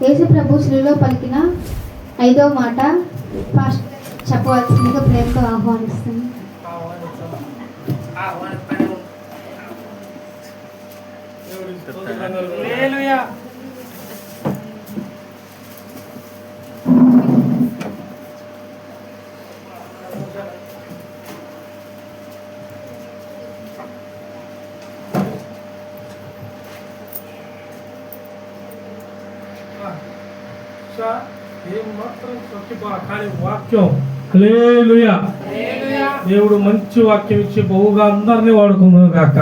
యేసు ప్రభు శిలువలో పలికిన 5వ మాట పాస్టర్ చెప్పవలసిందిగా ప్రేమతో ఆహ్వానిస్తుంది. కానీ వాక్యం హల్లెలూయా. దేవుడు మంచి వాక్యం ఇచ్చి బహుగా అందరినీ వాడుకుందాం కాక.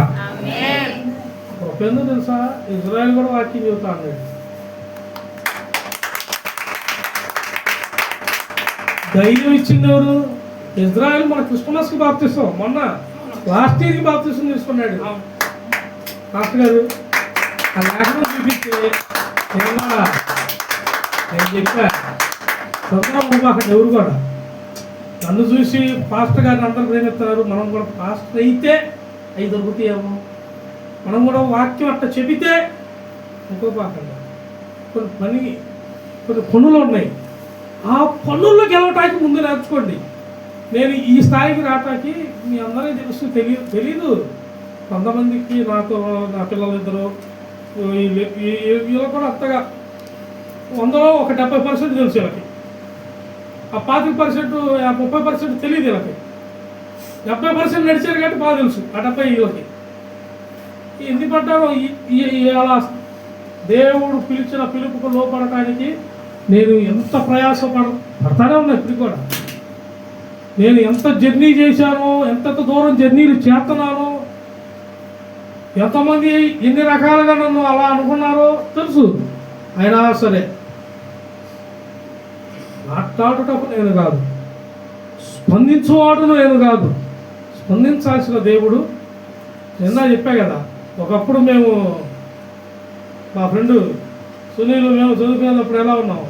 ఎందుకు తెలుసా, ఇజ్రాయెల్ కూడా వాక్యం చెబుతా అన్నాడు. ధైర్యం ఇచ్చింది ఎవరు? ఇజ్రాయెల్. మన క్రిస్మస్కి బాప్తిస్తాం, మొన్న లాస్ట్ ఇయర్కి బాప్తిస్తాం తీసుకున్నాడు మాస్టర్ గారు. ఆ లేఖనం చూపించి నేను చెప్పా, తొందరగా ఎవరు కూడా నన్ను చూసి పాస్టర్ గారిని అందరూ ప్రేమిస్తున్నారు, మనం కూడా పాస్టర్ అయితే అవి దొరుకుతాయేమో, మనం కూడా వాక్యం అట్లా చెబితే ఇంకో పాకండి. కొన్ని పనులు ఉన్నాయి, ఆ పనుల్లో గెలవటానికి ముందు నేర్చుకోండి. నేను ఈ స్థాయికి రావటానికి మీ అందరికీ తెలుసు తెలీదు. కొంతమందికి నాతో నా పిల్లలు ఇద్దరు వీళ్ళు కూడా అంతగా 100లో ఒక 70% తెలుసు వీళ్ళకి. ఆ 25% 30% తెలియదు వీళ్ళకి. 70% నడిచారు కాబట్టి బాగా తెలుసు ఆ 70 వీళ్ళకి. ఎందుకు పడ్డారో అలా దేవుడు పిలిచిన పిలుపుకు లోపడటానికి నేను ఎంత పడతానే ఉన్నా. ఇప్పుడు కూడా నేను ఎంత జర్నీ చేశానో, ఎంత దూరం జర్నీలు చేస్తున్నానో, ఎంతమంది ఎన్ని రకాలుగా నన్ను అలా అనుకున్నారో తెలుసు. అయినా సరే మాట్లాడుటకు నేను కాదు, స్పందించువాడు నేను కాదు, స్పందించాల్సిన దేవుడు. నిన్న చెప్పా కదా, ఒకప్పుడు మేము మా ఫ్రెండు సునీల్ మేము చదువుకునేటప్పుడు ఎలా ఉన్నాము,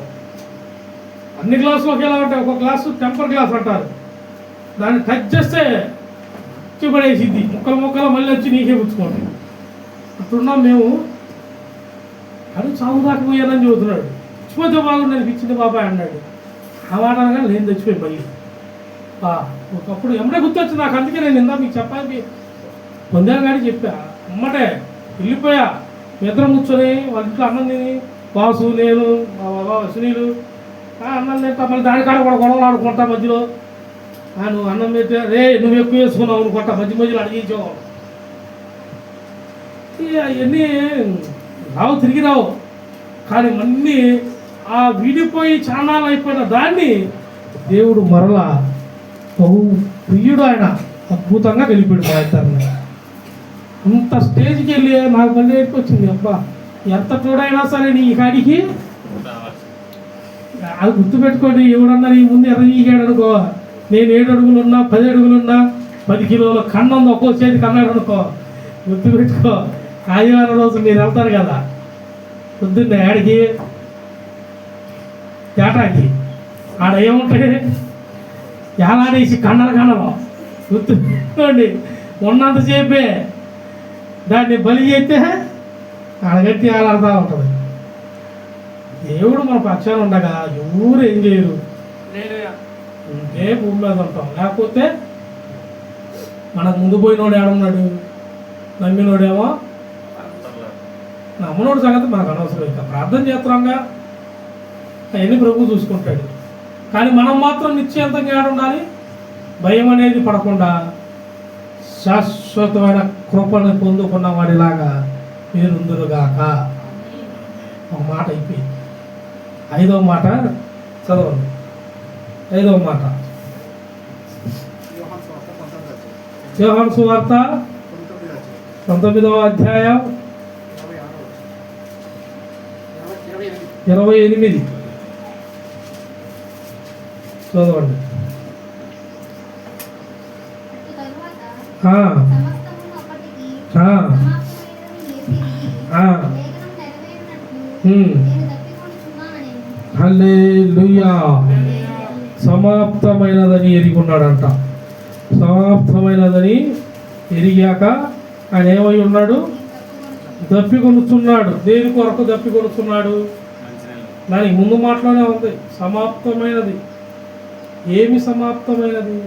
అన్ని క్లాసులు ఒకేలా ఉంటాయి. ఒక క్లాసు టెంపర్ క్లాస్ అంటారు, దాన్ని టచ్ చేస్తే పడేసిద్ది, ముక్కలు మళ్ళీ వచ్చి నీకే పుచ్చుకోండి. అట్లున్నాం మేము. అది చావు దాకపోయానని చదువుతున్నాడు. చచ్చిపోతే బాగుండి అనిపించింది బాబాయ్ అన్నాడు. ఆ మాట అనగా నేను తెచ్చిపోయి మళ్ళీ ఒకప్పుడు ఎమ్మడే గుర్తొచ్చింది నాకు. అందుకే నేను ఇందా మీకు చెప్పాలి పొందాను కానీ చెప్పా, అమ్మటే వెళ్ళిపోయా. నిద్ర కూర్చొని వాళ్ళ ఇంట్లో అన్నం తిని బాసు నేను సునీలు అన్నం తింటా, మళ్ళీ దానికాడ కూడా గొడవలు ఆడుకుంటా మధ్యలో. నువ్వు అన్నం పెట్టి రే నువ్వు ఎక్కువ వేసుకున్నావు అనుకుంటా మధ్యలో అడిగించేవాడు. అవన్నీ రావు, తిరిగి రావు. కానీ మళ్ళీ ఆ విడిపోయి చాన్నాళ్ళు అయిపోయిన దాన్ని దేవుడు మరలా బహు ప్రియుడు, ఆయన అద్భుతంగా గెలిపాడు మా ఇద్దరిని. అంత స్టేజ్కి వెళ్ళి నాకు మళ్ళీ వచ్చింది, అబ్బా ఎంత చూడైనా సరే నీ కాడికి అది గుర్తుపెట్టుకోండి. ఎవడన్నా నీ ముందు ఎర్రగీగాడు అనుకో, నేను 7 అడుగులున్నా 10 అడుగులున్నా 10 కిలోల కన్నం ఒక్కో చేతి కన్నాడు అనుకో, గుర్తుపెట్టుకో. ఆదివారం రోజు మీరు వెళ్తారు కదా పొద్దున్నే ఆడికి తేటాకి, ఆడ ఏముంటాయి ఏలాడేసి కన్నలు గుర్తుపెట్టుకోండి. ఉన్నంతసేపే దాన్ని బలి చేస్తే ఆడగట్టి ఆలాడుతూ ఉంటుంది. దేవుడు మన పక్షాన ఉండగా ఎవరు ఏం చేయరు. ఉంటే భూమి మీద ఉంటాం, లేకపోతే మనకు ముందు పోయినోడు ఏడున్నాడు, నమ్మినోడేమో నమ్మనోడు సంగతి మనకు అనవసరం. ఇంకా ప్రార్థన చేస్తున్నాంగా అవన్నీ ప్రభు చూసుకుంటాడు. కానీ మనం మాత్రం నిశ్చయంతంగా ఏడుండాలి, భయం అనేది పడకుండా శాశ్వతమైన కృపను పొందుకున్న వాడిలాగా మీరుందురుగాక. ఒక మాట అయిపోయింది. 5వ మాట చదవండి. 5వ మాట యోహాను సువార్త 19వ అధ్యాయం 28 చదవండి. హల్లెలూయా. సమాప్తమైనదని ఎరిగున్నాడంట. సమాప్తమైనదని ఎరిగాక ఆయన ఏమై ఉన్నాడు? దప్పికొనుచున్నాడు. దేని కొరకు దప్పికొనుచున్నాడు? దానికి ముందు మాటలోనే ఉంది, సమాప్తమైనది. ఏమి సమాప్తమైనది?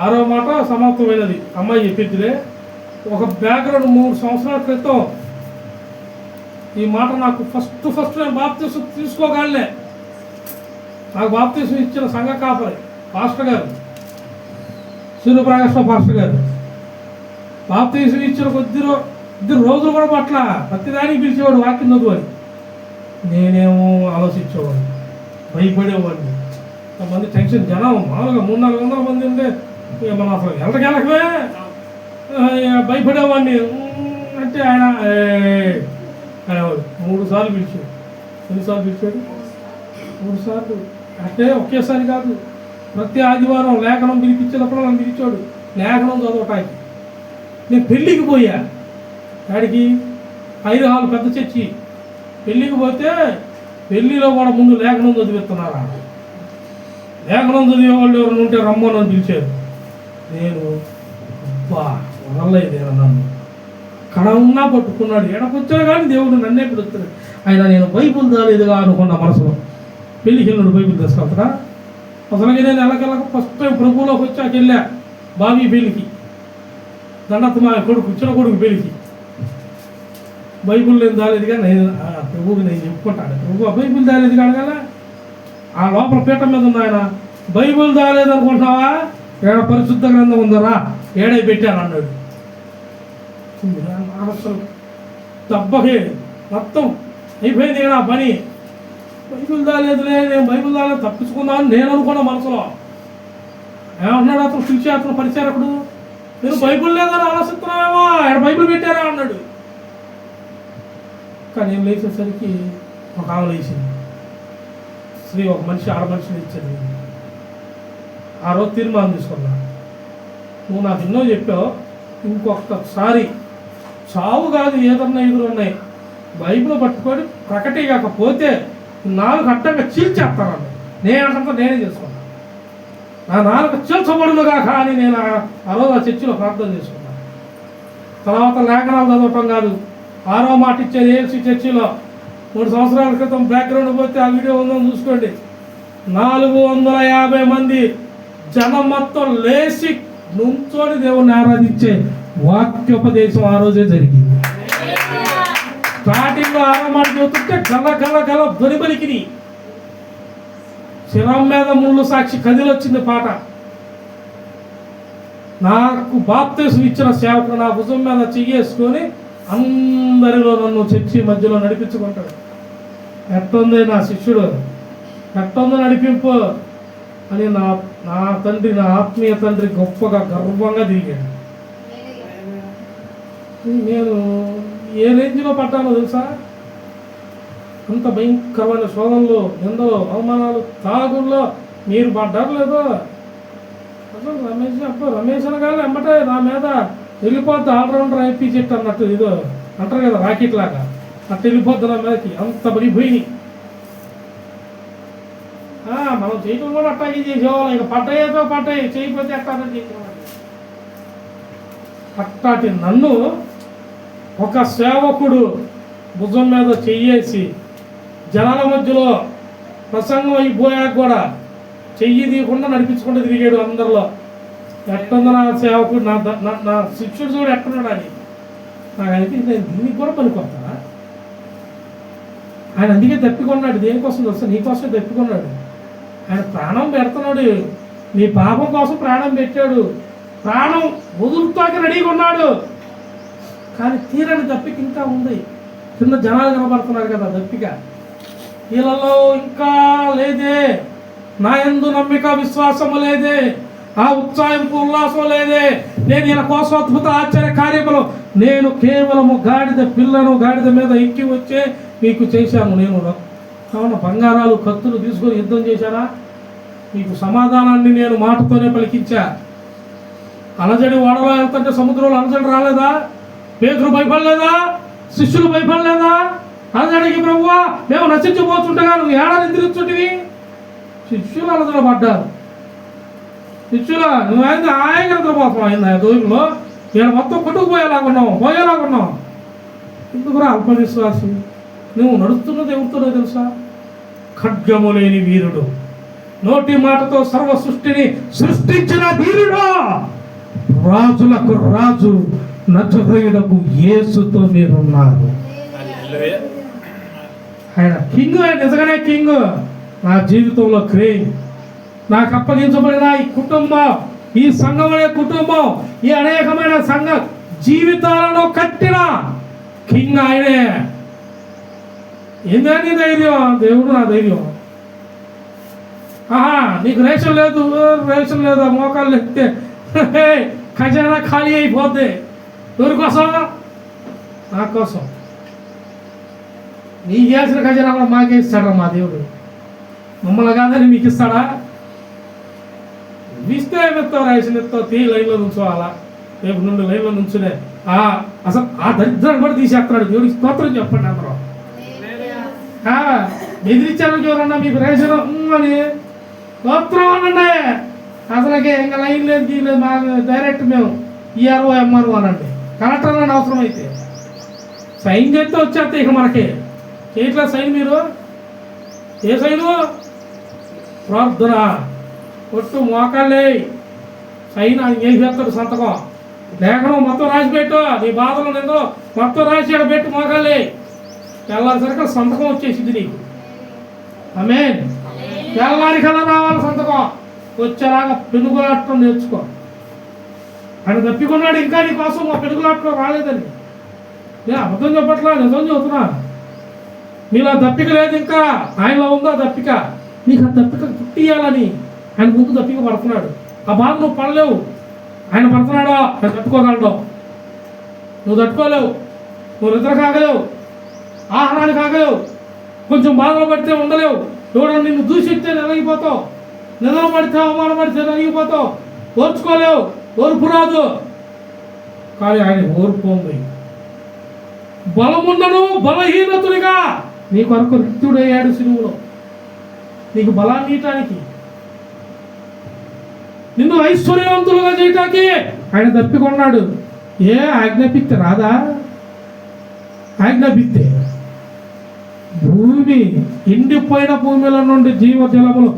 ఆరో మాట సమాప్తమైనది. అమ్మాయి చెప్పిందిలే. ఒక బ్యాక్గ్రౌండ్ 3 సంవత్సరాల క్రితం ఈ మాట నాకు ఫస్ట్ నేను బాప్తీసం తీసుకోగలనే. నాకు బాప్తీసం ఇచ్చిన సంఘ కాపరి పాస్టర్ గారు, సూర్యప్రకాశ్ పాస్టర్ గారు. బాప్తీసం ఇచ్చిన ఇద్దరు రోజులు కూడా పట్ల ప్రతిదానికి పిలిచేవాడు వాక్యం చదువు అని. నేనేమో ఆలోచించేవాడు, భయపడేవాడిని. కొంతమంది టెన్షన్, జనం మామూలుగా 300-400 మంది ఉంటే మనం అసలు వెళ్ళకమే భయపడేవాడిని. అంటే ఆయన అనేవాడు. 3 సార్లు పిలిచాడు. ఎన్నిసార్లు పిలిచాడు? 3 సార్లు. అంటే ఒకేసారి కాదు, ప్రతి ఆదివారం లేఖనం పిలిపించేటప్పుడు నన్ను పిలిచాడు లేఖనం చదవటానికి. నేను పెళ్ళికి పోయా. వాడికి 5 హాలు పెద్ద చర్చి. పెళ్ళికి పోతే పెళ్ళిలో కూడా ముందు లేఖనం చదివిస్తున్నారా? లేఖనం చదివే వాళ్ళు ఎవరైనా ఉంటే రమ్మని పిలిచారు. నేను వదలలేదేనా నన్ను. అక్కడ ఉన్నా పట్టుకున్నాడు. ఎడకొచ్చాడు కానీ దేవుడు నన్నే పిలుస్తాడు. ఆయన నేను బైబుల్ దాలేదుగా అనుకున్న మనసులో. పెళ్ళికి వెళ్ళినాడు బైబుల్ తీసుకొస్తాడా? అసలుగా నేను ఎలాగెళ్ళక ఫస్ట్ టైం ప్రభువులోకి వచ్చాక వెళ్ళా బాబీ పెళ్ళికి, దండత్ మా కొడుకు చిన్న కొడుకు పెళ్ళికి. బైబుల్ నేను దాలేదుగా నేను ప్రభువుకి నేను చెప్పుకుంటాను. ప్రభు బైబుల్ దాలేదు కాడగా ఆ లోపల పీఠం మీద ఉంది ఆయన. బైబుల్ దాలేదు అనుకుంటున్నావా? ఏడ పరిశుద్ధ గ్రంథం ఉందరా, ఏడే పెట్టాను అన్నాడు. అసలు దెబ్బకి మొత్తం అయిపోయింది కదా పని. బైబుల్ దాలేదులే, నేను బైబుల్ దాలేదు తప్పించుకున్నాను నేను అనుకున్నా మనసులో. ఏమన్నాడు అతను పిలిచి, అతను పరిచారకుడు, మీరు బైబుల్ లేదని ఆలోచిస్తున్నామేమో, ఆయన బైబుల్ పెట్టారా అన్నాడు. కానీ నేను లేచేసరికి ఒక ఆమె లేచింది. స్త్రీ, ఒక మనిషి ఆడ మనిషిని ఇచ్చింది. ఆ రోజు తీర్మానం తీసుకున్నా, నువ్వు నాకు ఎన్నో చెప్పావు, ఇంకొకసారి చావు కాదు ఏదన్నా ఎదురున్నాయి బైబిల్ పట్టుకొని ప్రకటించకపోతే 4 అట్టంగా చీల్చేస్తాను. నేనంతా నేనే చేసుకున్నాను. నా 4 చీల్చబడులుగా కానీ నేను ఆ రోజు ఆ చర్చిలో ప్రార్థన చేసుకున్నాను. తర్వాత లేఖనాలు చదవటం కాదు, 6వ మాట ఇచ్చేది ఏసీ చర్చిలో 3 సంవత్సరాల క్రితం. బ్యాక్గ్రౌండ్ పోతే ఆ వీడియో ఉందని చూసుకోండి. 450 మంది జనం మొత్తం లేచి నుంచోని దేవుణ్ణి ఆరాధించే వాక్యోపదేశం ఆ రోజే జరిగింది. స్టార్టింగ్లో 6వ మాట చదువుతుంటే గల ధ్వనిబలికిని శిరం మీద ముళ్ళు సాక్షి కదిలొచ్చింది పాట. నాకు బాప్తీసం ఇచ్చిన సేవకుడు నా భుజం మీద చెయ్యేసుకొని అందరిలో నన్ను చర్చి మధ్యలో నడిపించుకుంటాడు. ఎట్టుంది నా శిష్యుడు, ఎట్టుంది నడిపింపు అని నా తండ్రి, నా ఆత్మీయ తండ్రి గొప్పగా గర్వంగా తిరిగాడు. నేను ఏ రేంజ్లో పడ్డానో తెలుసా? అంత భయంకరమైన శోధనలు, నిందలు, అవమానాలు, తాగుల్లో మీరు పడ్డారు లేదో. అసలు రమేష్ అనగానే వెంబటే నా మీద వెళ్ళిపోద్ది ఆల్రౌండర్ ఐపీ చెట్టు అన్నట్టు, ఇదో అంటారు కదా రాకెట్ లాగా, అట్టు వెళ్ళిపోద్ది నా మీదకి. అంత పడిపోయి మనం చేయటం కూడా అట్టాగే చేసేవాళ్ళం. ఇక పడ్డాయి చేయకపోతే అట్టాలని చేసేవాళ్ళం. అట్టాటి నన్ను ఒక సేవకుడు భుజం మీద చెయ్యేసి జనాల మధ్యలో ప్రసంగం అయిపోయాక కూడా చెయ్యి తీయకుండా నడిపించుకుంటూ తిరిగాడు అందరిలో. ఎట్టుందో నా సేవకుడు, నా శిష్యుడు చూడు ఎట్టున్నాడు అని. నాకు అనిపించింది, నేను దీనికి కూడా పనికొస్తానా? ఆయన అందుకే తప్పికొన్నాడు. దేనికోసం తెలుసా? నీకోసమే తప్పికొన్నాడు. ఆయన ప్రాణం పెడుతున్నాడు, నీ పాపం కోసం ప్రాణం పెట్టాడు. ప్రాణం వదులుతాక రెడీగా ఉన్నాడు. కానీ తీరని దప్పిక ఇంకా ఉంది. కింద జనాలు కనబడుతున్నారు కదా దప్పిక. వీళ్ళలో ఇంకా లేదే, నా యందు నమ్మిక విశ్వాసము లేదే, ఆ ఉత్సాహంపు ఉల్లాసం లేదే. నేను ఈయన కోసం అద్భుత ఆశ్చర్య కార్యములు నేను కేవలము గాడిద పిల్లను గాడిద మీద ఎక్కి వచ్చే మీకు చేశాను. నేను కావున బంగారాలు కత్తులు తీసుకొని యుద్ధం చేశానా? మీకు సమాధానాన్ని నేను మాటతోనే పలికించా. అలజడి ఓడలో వెళ్తుంటే సముద్రంలో అలజడి రాలేదా? పేతురు భయపడలేదా? శిష్యులు భయపడలేదా? అలజడికి ప్రభువా మేము నశించిపోతుండగా నువ్వు ఏడాది నిద్రించుంటివి. శిష్యులు అలజడి పడ్డారు. శిష్యులా నువ్వైంది హాయిగా నిద్రపోతాం అయింది దూరంలో. నేను మొత్తం కొట్టుకుపోయేలాగున్నావు. ఎందుకురా అల్పవిశ్వాసి, నువ్వు నడుస్తున్నది ఎవరితోనో తెలుసా? ఖడ్గము లేని వీరుడు, నోటి మాటతో సర్వ సృష్టిని సృష్టించిన వీరుడు, రాజులకు రాజు నజరేయుడకు యేసుతో మీరున్నారు. ఆయన కింగ్, ఆయన నిజంగానే కింగ్. నా జీవితంలో క్రేమ్, నాకు అప్పగించబడిన ఈ కుటుంబం, ఈ సంఘం అనే కుటుంబం, ఈ అనేకమైన సంఘ జీవితాలను కట్టిన కింగ్ ఆయనే. ఏందని ధైర్యం? దేవుడు నా ధైర్యం. నీకు రేషన్ లేదు, రేషన్ లేదు, మోకాళ్ళు ఎత్తే ఖజానా ఖాళీ అయిపోద్ది. ఎవరి కోసం? నా కోసం. నీకు వేసిన ఖజానా కూడా మాకే ఇస్తాడా మా దేవుడు? మమ్మల్ని కాదని మీకు ఇస్తాడా? ఇస్తే ఏమిస్తావు? రేషన్ ఇస్తావు, తీ లైన్లో నుంచోవాలా, రేపు నుండి లైన్లో నుంచునే అసలు ఆ దరిద్రాన్ని కూడా తీసేస్తున్నాడు. దేవుడికి స్తోత్రం చెప్పండి అందరూ. బెదిరించారు ఎవరన్నా మీకు రేషన్ అని స్తోత్రం అనండి. అసలుకే ఇంకా లైన్ లేదు, తీయలేదు, మాకు డైరెక్ట్ మేము ఈఆర్ఓ ఎంఆర్ఓ అనండి. కలెక్టర్ అని అవసరం అయితే సైన్ చేస్తే వచ్చేస్తే ఇక మనకి చేయట్లేదు సైన్. మీరు ఏ సైను? ప్రార్థన కొట్టు, మోకాళ్ళే సైన్. అది ఏం చేస్తాడు? సంతకం, లేఖనం మొత్తం రాసి పెట్టు, నీ బాధలు నిందో మొత్తం రాసి ఆడ పెట్టు, మోకాళ్ళే. తెల్లారిసరికి సంతకం వచ్చేసింది నీకు. ఆమేన్. తెల్లారికల్లా రావాలి సంతకం. వచ్చేలాగా పెనుగులాటం నేర్చుకో. ఆయన తప్పికొన్నాడు ఇంకా నీ కోసం. మా పెనుగులాటలో రాలేదని నేను అబద్ధం చెప్పట్లా, నిజం చెబుతున్నా. మీలో దప్పిక లేదు, ఇంకా ఆయనలో ఉందా దప్పిక. నీకు ఆ దప్పిక పుట్టియాలని ఆయన ముందు దప్పిక పడుతున్నాడు. ఆ బాధ నువ్వు పడలేవు, ఆయన పడుతున్నాడో ఆయన తట్టుకోగలడు. నువ్వు తట్టుకోలేవు, నువ్వు నిద్ర కాగలేవు, ఆహారాన్ని కాగలేవు, కొంచెం బాధలు పడితే ఉండలేవు. ఎవడన్నా నిన్ను దూషిస్తే నలిగిపోతావు, నిద్ర పడితే అవమానపడితే నలిగిపోతావు, ఓర్చుకోలేవు, ఓర్పు రాదు. కానీ ఆయన ఓర్పు ఉంది. బలమున్నను బలహీనతుడిగా నీ కొరకు రిక్తుడయ్యాడు సిలువలో, నీకు బలాన్ని ఇయటానికి, నిన్ను ఐశ్వర్యవంతులుగా చేయటానికి ఆయన తప్పికొన్నాడు. ఏ ఆజ్ఞాపిస్తే రాదా? ఆజ్ఞాపిస్తే భూమి ఎండిపోయిన భూమిల నుండి జీవజలములు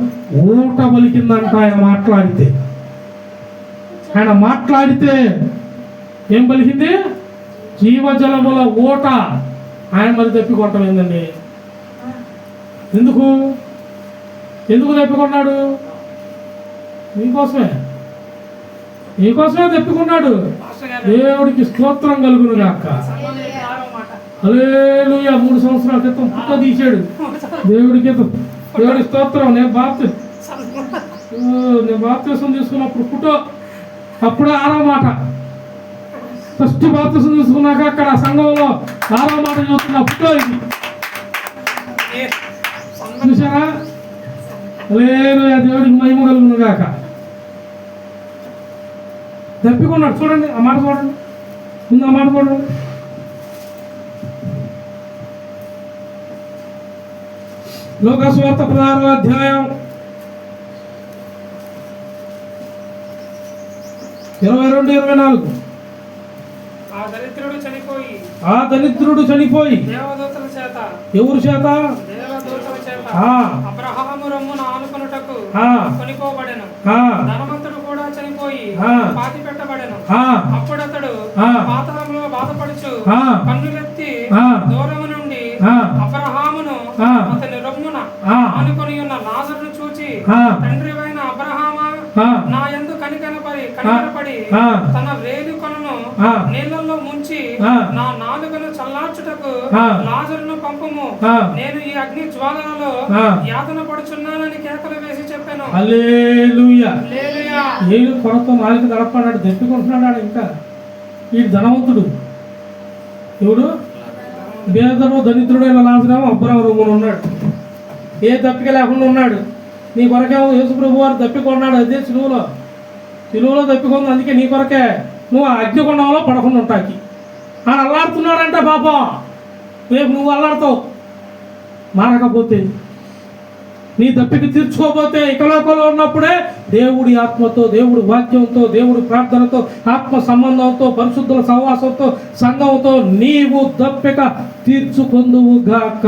ఊట పలికిందంట. ఆయన మాట్లాడితే, ఆయన మాట్లాడితే ఏం పలికింది? జీవజలముల ఊట. ఆయన మరి తప్పికొట్టం ఏందండి? ఎందుకు ఎందుకు తప్పికొన్నాడు? నీకోసమే, నీకోసమే తప్పికొన్నాడు. దేవుడికి స్తోత్రం కలుగును గాక. హల్లెలూయా. 3 సంవత్సరాల క్రితం పుట్ట తీశాడు దేవుడికి. దేవుడి స్తోత్రం. నేను బాప్తిసం తీసుకున్నప్పుడు పుట్టో, అప్పుడు 6వ మాట. ఫస్ట్ బాప్తిసం తీసుకున్నాక అక్కడ సంఘంలో 6వ మాట చూస్తున్నా పుట్టో. ఇది చూసారా? హల్లెలూయా. దేవుడికి మహిమ కలుగును గాక. తప్పికొన్నాడు. చూడండి ఆ మాట, చూడండి ముందు ఆ మాట చూడండి. లూకా సువార్త 16వ అధ్యాయం 22-24. ఆ దరిద్రుడు చనిపోయి దేవదూతల చేత, ఎవరి చేత? దేవదూతల చేత అబ్రహాము రొమ్మున ఆనుకొనుటకు కొనిపోబడెను. ధనవంతుడు కూడా చనిపోయి పాతి పెట్టబడెను. అప్పుడతడు పాతాళంలో బాధపడుచు కన్నులెత్తి దూరము నుండి అబ్రహామును అతని రొమ్మున ఆనుకొని ఉన్న లాజరును చూచి, తండ్రివైన అబ్రహామా, నా యందు కనికరపడి తన వేలుకొనను నీళ్లలో ముంచి నా నాలుకను చల్లార్చుటకు లాజరును పంపుము, నేను ఈ అగ్ని జ్వాలలలో యాతన పడుచున్నానని కేకలు వేసి చెప్పాను. హల్లెలూయా. ఏలు కొరతో నాలుగు గడపన్నాడు, దెప్పుకుంటున్నాడు. ఇంకా ఈ ధనవంతుడు ఎవడు? పేదడు దరిద్రుడైన లాజరు అబ్రహాము రొమ్మున ఉన్నాడు. ఏ దప్పిక లేకుండా ఉన్నాడు. నీ కొరకేమో యేసు ప్రభు వారు దప్పికొన్నాడు. అదే సిలువలో దప్పికొంది. అందుకే నీ కొరకే నువ్వు ఆ అగ్నికొండంలో పడకుండా ఉంటాకి. ఆయన అల్లాడుతున్నాడంట పాపం. రేపు నువ్వు అల్లాడుతావు మారకపోతే. నీ దప్పిక తీర్చుకోకపోతే ఇకలోకంలో ఉన్నప్పుడే దేవుడి ఆత్మతో, దేవుడి వాక్యంతో, దేవుడి ప్రార్థనతో, ఆత్మ సంబంధంతో, పరిశుద్ధుల సహవాసంతో, సంఘంతో నీవు దప్పిక తీర్చుకొందువు గాక.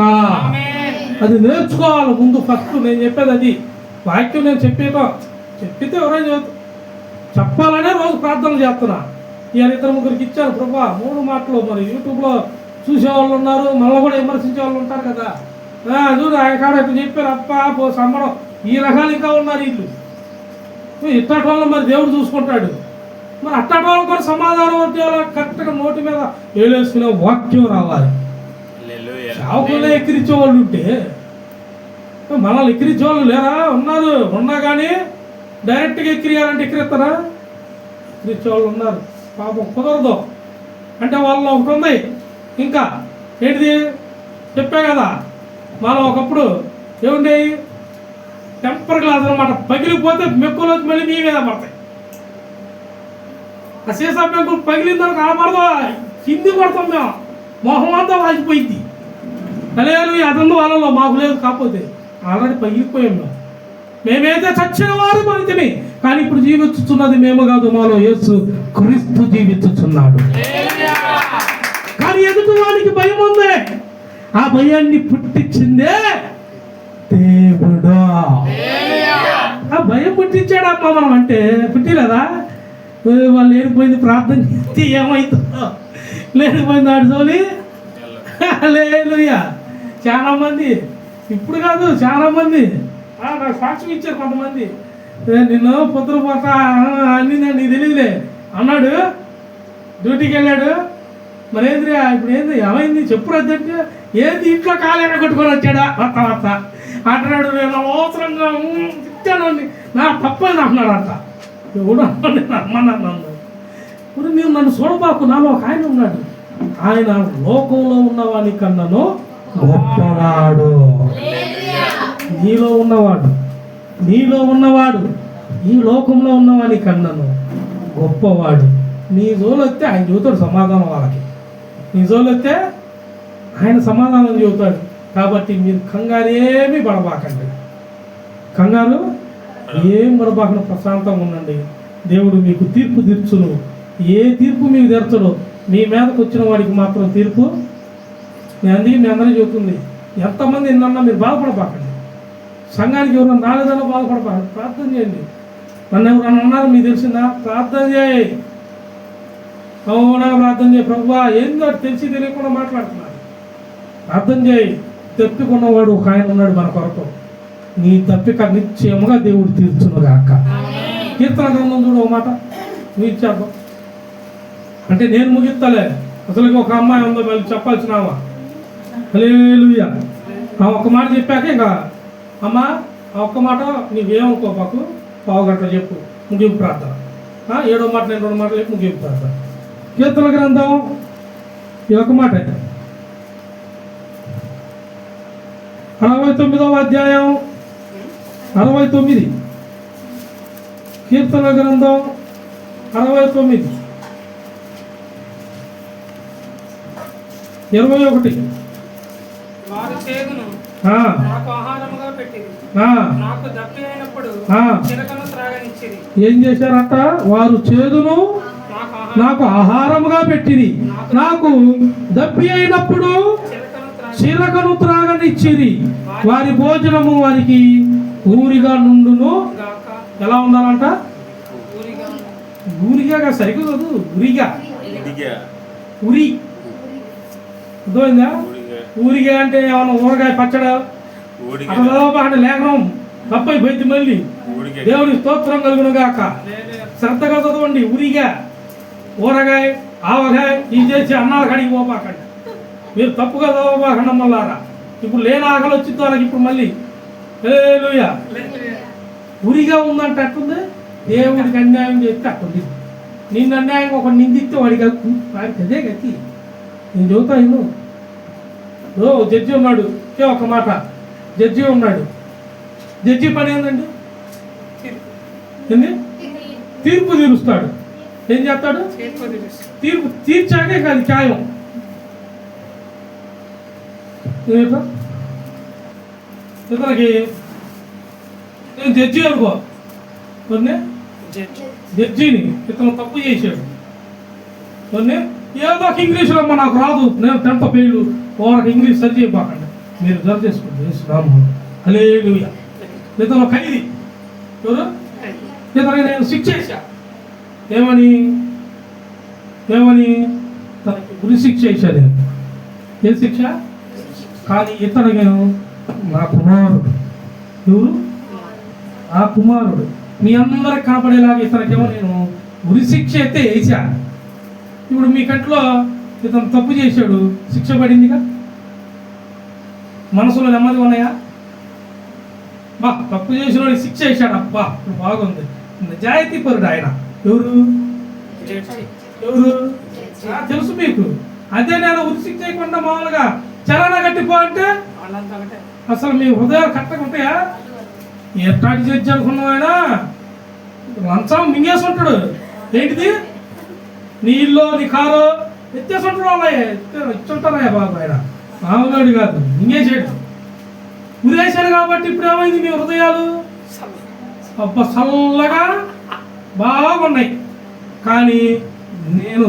అది నేర్చుకోవాలి ముందు. ఫస్ట్ నేను చెప్పేది అది. వాక్యం నేను చెప్పితే ఎవరైనా చెప్పాలనే రోజు ప్రార్థన చేస్తున్నా. ఇవాళ 2-3 ఇచ్చాను ప్రభా 3 మాటలు. మరి యూట్యూబ్లో చూసేవాళ్ళు ఉన్నారు, మళ్ళీ కూడా విమర్శించే వాళ్ళు ఉంటారు కదా. చూడు ఆయన కాడ ఇట్లా చెప్పారు అప్ప పో సంబరం. ఈ రకాలు ఇంకా ఉన్నారు వీళ్ళు. ఇట్టటి వాళ్ళు మరి దేవుడు చూసుకుంటాడు. మరి అట్టటి వాళ్ళు కూడా సమాధానం వచ్చేవాళ్ళు కరెక్ట్గా నోటి మీద వేలేసుకునే వాక్యం రావాలి. చావుకునే ఎక్కిరించే వాళ్ళు ఉంటే మనల్ని ఎక్కిరించే వాళ్ళు లేరా? ఉన్నా కానీ డైరెక్ట్గా ఎక్కిరియాలంటే ఎక్కిరిస్తారా? ఎక్కిరించే వాళ్ళు ఉన్నారు. పాపం కుదరదు అంటే వాళ్ళు ఒకటి ఉంది. ఇంకా ఏంటిది చెప్పే కదా, మనం ఒకప్పుడు ఏముండే టెంపర్ గ్లాస్ అనమాట. పగిలిపోతే మెక్కులు మళ్ళీ మీ మీద పడతాయి. ఆ సీసా మెక్కులు పగిలిందని కనపడదు, కింది పడతాం మేము. మొహం అంతా వాసిపోయింది. లేదు అదన్ను వాళ్ళలో మాకు లేదు. కాకపోతే ఆల్రెడీ పగిలిపోయాం మేము. మేమైతే చచ్చిన వారు మనిషిని, కానీ ఇప్పుడు జీవించుతున్నది మేము కాదు, మాలో యేసు క్రీస్తు జీవించుచున్నాడు. కానీ ఎదుటి వానికి భయం ఉంది. ఆ భయాన్ని పుట్టించిందే దేవుడు. ఆ భయం పుట్టించాడమ్మా. మనం అంటే పుట్టిలేదా? వాళ్ళు లేనిపోయింది ప్రార్థన చేస్తే ఏమవుతుందో, లేనిపోయింది ఆడు సోలి లేలుయ్యా. చాలామంది ఇప్పుడు కాదు, చాలామంది నాకు సాక్ష్యం ఇచ్చారు. కొంతమంది నిన్ను పొద్దున పూట అన్ని నీకు తెలియదులే అన్నాడు. డ్యూటీకి వెళ్ళాడు. మరి ఏంద్రా ఇప్పుడు ఏంది ఏమైంది చెప్పు రద్దంటే, ఏంది ఇంట్లో కాలేనా కొట్టుకొని వచ్చాడా వస్తా అంటున్నాడు. నేను అవసరంగా తిట్టాను, నా తప్పని అంటున్నాడు అంట. ఎవడు అమ్మన్నాను నన్ను. ఇప్పుడు నేను నన్ను చూడబాకు, నాలో ఒక ఆయన ఉన్నాడు. ఆయన లోకంలో ఉన్నవాని కన్నాను గొప్పవాడు. నీలో ఉన్నవాడు ఈ లోకంలో ఉన్నవాని కన్నాను గొప్పవాడు. నీ జోలొస్తే ఆయన చెబుతాడు సమాధానం. వాళ్ళకి నీ జోలొస్తే ఆయన సమాధానం చెబుతాడు. కాబట్టి మీరు కంగారు ఏమీ పడబాకండి. కంగారు ఏం పడబాకను, ప్రశాంతంగా ఉండండి. దేవుడు మీకు తీర్పు తీర్చును. ఏ తీర్పు మీకు తీర్చడు, మీ మీదకి వచ్చిన వాడికి మాత్రం తీర్పు. నేను అందుకే మీ అందరూ చెబుతుంది, ఎంతమంది ఎన్నన్నా మీరు బాధపడబాకండి. సంఘానికి ఎవరన్నా రాలేదన్నా బాధపడబాకండి. ప్రార్థన చేయండి. నన్ను ఎవరన్నా అన్నారు మీకు తెలిసిందా? ప్రార్థన చేయి. అవునా? ప్రార్థన చేయి. ప్రభువా ఏందో తెలిసి తెలియకుండా మాట్లాడుతున్నారు. ప్రార్థన చేయి. తప్పికున్నవాడు ఒక ఆయన ఉన్నాడు మన కొరకు. నీ తప్పిక నిశ్చయముగా దేవుడు తీర్చునుగాక. కీర్తన గ్రంథం చూడు ఒక మాట ఇచ్చాను. అంటే నేను ముగిస్తలే, అసలు ఒక అమ్మాయి ఉందో మళ్ళీ చెప్పాల్సినావా? హల్లెలూయా. ఆ ఒక్క మాట చెప్పాక ఇంకా అమ్మ ఆ ఒక్క మాట నీవేమనుకోపాకు, 15 గంటలు చెప్పు ముగింపు ప్రార్థన. 7వ మాట నేను 2 మాటలు చెప్పి ముగింపు ప్రార్థన. కీర్తన గ్రంథం ఈ ఒక్క మాట 69వ అధ్యాయం 69. కీర్తన గ్రంథం 69 21. వారి చేదును నాకు ఆహారముగా పెట్టింది, నాకు దప్పి అయినప్పుడు చిలకను త్రాగనిచ్చిరి. ఏం చేశారట? వారు చేదును నాకు ఆహారముగా పెట్టింది, నాకు దప్పి అయినప్పుడు చిలకను త్రాగనిచ్చిరి. వారి భోజనము వారికి ఊరిగా నుండును. ఎలా ఉండాలంట? ఊరిగా సరిగ్గా కాదు, ఉరిగా. ఉరి అర్థమైందా? ఊరిగా అంటే ఏమన్నా ఊరగాయ పచ్చడా అట్లా లేఖనం తప్పైపోయింది. మళ్ళీ దేవుడి స్తోత్రం కలుగునుగాక. శ్రద్ధగా చదవండి. ఉరిగా ఊరగాయ ఆవగాయ ఇది చేసి అన్నాలు కడిగి పోపాకండి. మీరు తప్పుగా చదవబాకండి అమ్మలారా. ఇప్పుడు లేని ఆకలి వచ్చింది వాళ్ళకి. ఇప్పుడు మళ్ళీ హల్లెలూయా. ఉరిగా ఉందంటే అట్టుంది. దేవుడికి అన్యాయం చేస్తే అట్టుంది. నిన్ను అన్యాయం ఒక నిందిస్తే వాడికి అదే గతి. నేను చెబుతా ఇను. జడ్జి ఉన్నాడు. ఒక మాట, జడ్జి ఉన్నాడు. జడ్జి పని ఏంటండి? ఏంది? తీర్పు తీరుస్తాడు. ఏం చేస్తాడు? తీర్పు తీర్చాకే కాదు న్యాయం. ఇతనికి నేను జడ్జి అనుకో, కొన్ని జడ్జిని ఇతను తప్పు చేశాడు, కొన్ని ఏదో ఒక ఇంగ్లీష్లో అమ్మ నాకు రాదు, నేను 10th ఫెయిల్, ఓరకు ఇంగ్లీష్ సరి చేయబాకండి, మీరు జర చేసుకోండి రాము హల్లెలూయా. ఇతను ఖైదీ, ఎవరు ఇతను నేను శిక్ష చేశా, ఏమని తనకి ఉరి శిక్ష చేశాను నేను. ఏ శిక్ష? కానీ ఇతను నేను నా కుమారుడు, ఎవరు? ఆ కుమారుడు మీ అందరికి కనపడేలాగా ఇతనికేమో నేను ఉరి శిక్ష అయితే వేసా. ఇప్పుడు మీ కంట్లో ఇతను తప్పు చేశాడు, శిక్ష పడిందిగా, మనసులో నెమ్మది ఉన్నాయా? బా తప్పు చేసిన వాడికి శిక్ష వేసాడు, అబ్బా ఇప్పుడు బాగుంది, నిజాయితీ పరుడు ఆయన. ఎవరు? తెలుసు మీకు. అదే నేను ఉరి శిక్ష చేయకుండా మామూలుగా చలన కట్టిపో అంటే అసలు మీ హృదయాలు కట్టకుంటాయా? ఎట్టాటి జడ్జి అనుకున్నావు, ఆయన లంచం మింగేసి ఉంటాడు. ఏంటిది? నీ ఇల్లు నీ కారు ఎత్తేసి ఉంటాడు, అలా ఇచ్చుంటారా బాబు, ఆయన మామూలుడు కాదు, మింగేసాడు. ఉరేశాడు కాబట్టి ఇప్పుడు ఏమైంది మీ హృదయాలు? అబ్బా చల్లగా బాగున్నాయి. కానీ నేను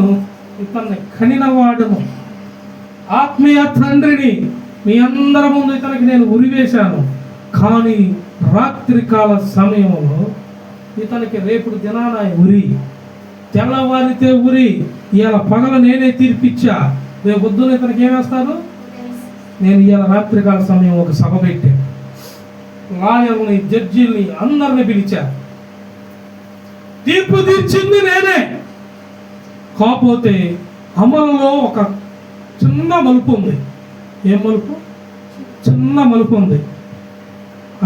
ఇతన్ని కనినవాడును, ఆత్మీయ తండ్రిని, మీ అందరి ముందు ఇతనికి నేను ఉరివేశాను. కానీ రాత్రికాల సమయంలో ఇతనికి రేపుడు దినాన ఉరి, తెల్లవారితే ఉరి, ఇవాళ పగల నేనే తీర్పిచ్చా, రేపు పొద్దున ఇతనికి ఏమేస్తారు? నేను ఇవాళ రాత్రికాల సమయం ఒక సభ పెట్టాను, లాయర్ని, జడ్జిల్ని అందరిని పిలిచా, తీర్పు తీర్చింది నేనే. కాకపోతే అమలులో ఒక చిన్న మలుపు ఉంది. ఏం మలుపు? చిన్న మలుపు ఉంది.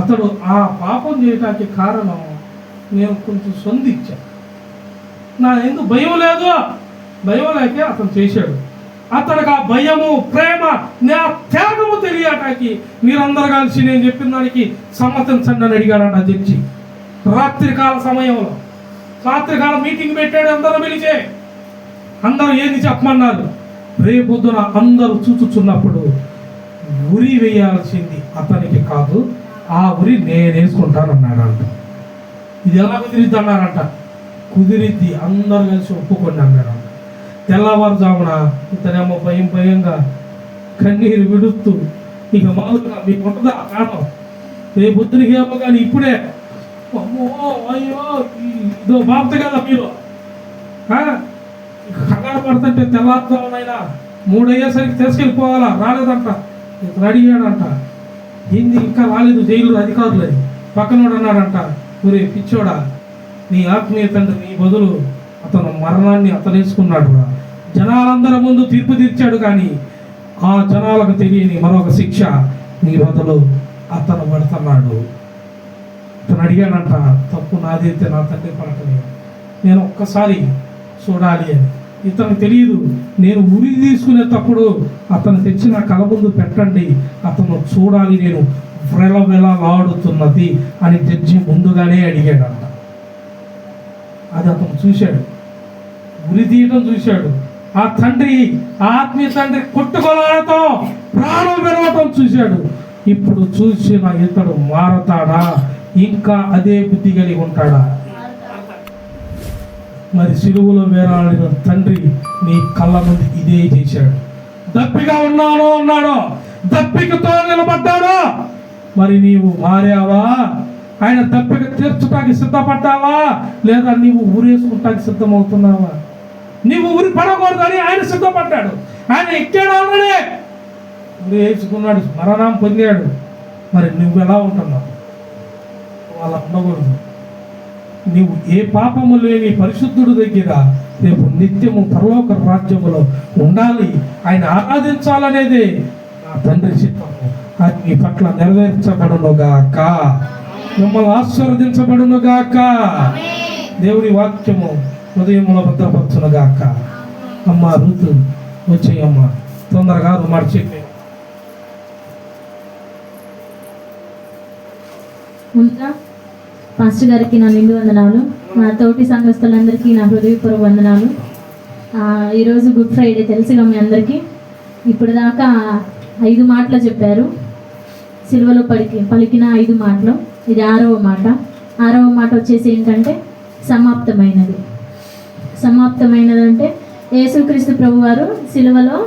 అతడు ఆ పాపం చేయటానికి కారణం నేను కొంచెం సొందిచ్చా, నా ఎందుకు భయం లేదు, భయం లేకే అతను చేశాడు. అతనికి ఆ భయము, ప్రేమ, నా త్యాగము తెలియటానికి మీరందరూ కలిసి నేను చెప్పిన దానికి సమ్మతించండి అని అడిగాడు ఆ జడ్జి. రాత్రికాల సమయంలో రాత్రికాల మీటింగ్ పెట్టాడు, అందరూ పిలిచే, అందరూ ఏంది చెప్పమన్నారు. రేపొద్దున అందరూ చూచుచున్నప్పుడు ఉరి వేయాల్సింది అతనికి కాదు, ఆ ఉరి నేను వేసుకుంటానన్నాడంట. ఇది ఎలా కుదిరిద్ది అన్నారంట. కుదిరిద్ది, అందరూ కలిసి ఒప్పుకోండి అన్నారంట. తెల్లవారుజామున ఇతనేమో భయంగా కన్నీరు విడుస్తూ, ఇక మామూలుగా మీకు ఉంటుందా కారణం, రేపొద్దునికి ఏమో కానీ ఇప్పుడే అమ్మో అయ్యో ఇదో బాప్త కదా మీరు కంగారు పడుతుంటే తెల్లారుజామునైనా 3 అయ్యేసరికి తీసుకెళ్ళిపోవాలా, రాలేదంట. ఇతను అడిగాడంట, ఏంది ఇంకా రాలేదు జైలు అధికారులు అని. పక్కనోడు అన్నాడంట, ఒరే పిచ్చోడా, నీ ఆత్మీయ తండ్రి నీ బదులు అతను మరణాన్ని అతనేసుకున్నాడు, జనాలందరి ముందు తీర్పు తీర్చాడు, కానీ ఆ జనాలకు తెలియని మరొక శిక్ష నీ బదులు అతను పడుతున్నాడు. అతను అడిగాడంట, తప్పు నాదైతే నా తండ్రి పడటలేదు, నేను ఒక్కసారి చూడాలి అని. ఇతనికి తెలియదు, నేను ఉరి తీసుకునేటప్పుడు అతను తెచ్చిన కళ ముందు పెట్టండి, అతను చూడాలి నేను వెలవెలలాడుతున్నది అని జడ్జి ముందుగానే అడిగాడంట. అది అతను చూశాడు, ఉరి తీయటం చూశాడు. ఆ తండ్రి, ఆత్మీయ తండ్రి కొట్టుకోవడంతో ప్రాణం పెరగటం చూశాడు. ఇప్పుడు చూసిన ఇతడు మారతాడా, ఇంకా అదే బుద్ధి కలిగి ఉంటాడా? మరి సిలువలో వేలాడిన తండ్రి నీ కళ్ళ ముందు ఇదే చేశాడు. దప్పిగా ఉన్నాను అన్నాడు, దప్పికతో నిలబడ్డాడు. మరి నీవు మారావా? ఆయన దప్పిక తీర్చడానికి సిద్ధపడ్డావా, లేదా నీవు ఊరేసుకుంటానికి సిద్ధమవుతున్నావా? నీవు ఊరి పడకూడదని ఆయన సిద్ధపడ్డాడు. ఆయన ఎక్కాడు, ఆల్రెడీ ఊరి వేసుకున్నాడు, మరణం పొందాడు. మరి నువ్వు ఎలా ఉంటున్నావు? అలా ఉండకూడదు. నీవు ఏ పాపము లేని పరిశుద్ధుడు దగ్గర రేపు నిత్యము పరలోక రాజ్యములో ఉండాలి, ఆయన ఆరాధించాలనేదే నా తండ్రి చిత్తము. అది మీ పట్ల నెరవేర్చబడునుగాక, మిమ్మల్ని ఆశీర్వదించబడునుగాక. దేవుని వాక్యము హృదయంలో భద్రపరచునుగాక. అమ్మ ఋతు వచ్చేయమ్మ, తొందరగా మాట చెప్పి. ముందుగా పాస్టర్ గారికి నా నిండు వందనాలు, నా తోటి సంఘస్థులందరికీ నా హృదయపూర్వక వందనాలు. ఈరోజు గుడ్ ఫ్రైడే తెలుసుగా మీ అందరికీ. ఇప్పుడు దాకా 5 మాటలు చెప్పారు, సిలువలో పలికిన 5 మాటలు. ఇది 6వ మాట. 6వ మాట వచ్చేసి ఏంటంటే సమాప్తమైనది. సమాప్తమైనది అంటే యేసుక్రీస్తు ప్రభువారు సిలువలో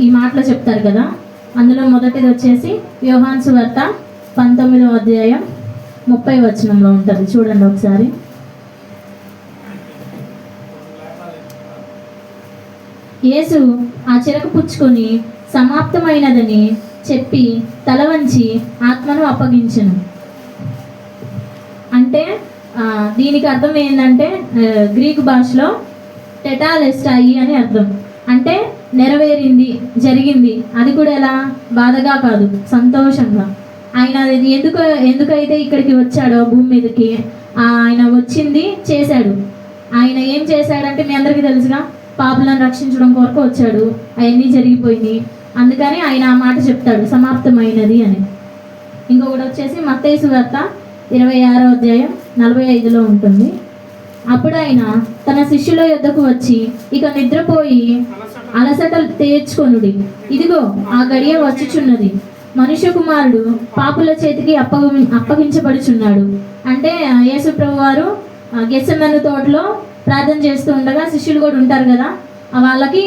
ఈ మాటలు చెప్తారు కదా. అందులో మొదటిది వచ్చేసి యోహాను సువార్త 19వ అధ్యాయం 30వ వచనంలో ఉంటుంది. చూడండి ఒకసారి. యేసు ఆ చెరకు పుచ్చుకొని సమాప్తమైనదని చెప్పి తల వంచి ఆత్మను అప్పగించెను. అంటే దీనికి అర్థం ఏంటంటే గ్రీకు భాషలో టెటాలెస్టాయి అని అర్థం. అంటే నెరవేరింది, జరిగింది. అది కూడా ఎలా? బాధగా కాదు, సంతోషంగా. ఆయన ఎందుకైతే ఇక్కడికి వచ్చాడో భూమి మీదకి, ఆయన వచ్చింది చేశాడు. ఆయన ఏం చేశాడంటే మీ అందరికీ తెలుసుగా, పాపులను రక్షించడం కొరకు వచ్చాడు. అవన్నీ జరిగిపోయింది. అందుకని ఆయన ఆ మాట చెప్తాడు, సమాప్తమైనది అని. ఇంకొకటి వచ్చేసి మత్తయి సువార్త 26వ అధ్యాయం 45లో ఉంటుంది. అప్పుడు ఆయన తన శిష్యుల యొద్దకు వచ్చి, ఇక నిద్రపోయి అలసటలు తీర్చుకొనుడి, ఇదిగో ఆ గడియ వచ్చుచున్నది, మనుష్య కుమారుడు పాపుల చేతికి అప్పగించబడుచున్నాడు. అంటే యేసు ప్రభు వారు గెత్సెమనే తోటలో ప్రార్థన చేస్తూ ఉండగా శిష్యులు కూడా ఉంటారు కదా, వాళ్ళకి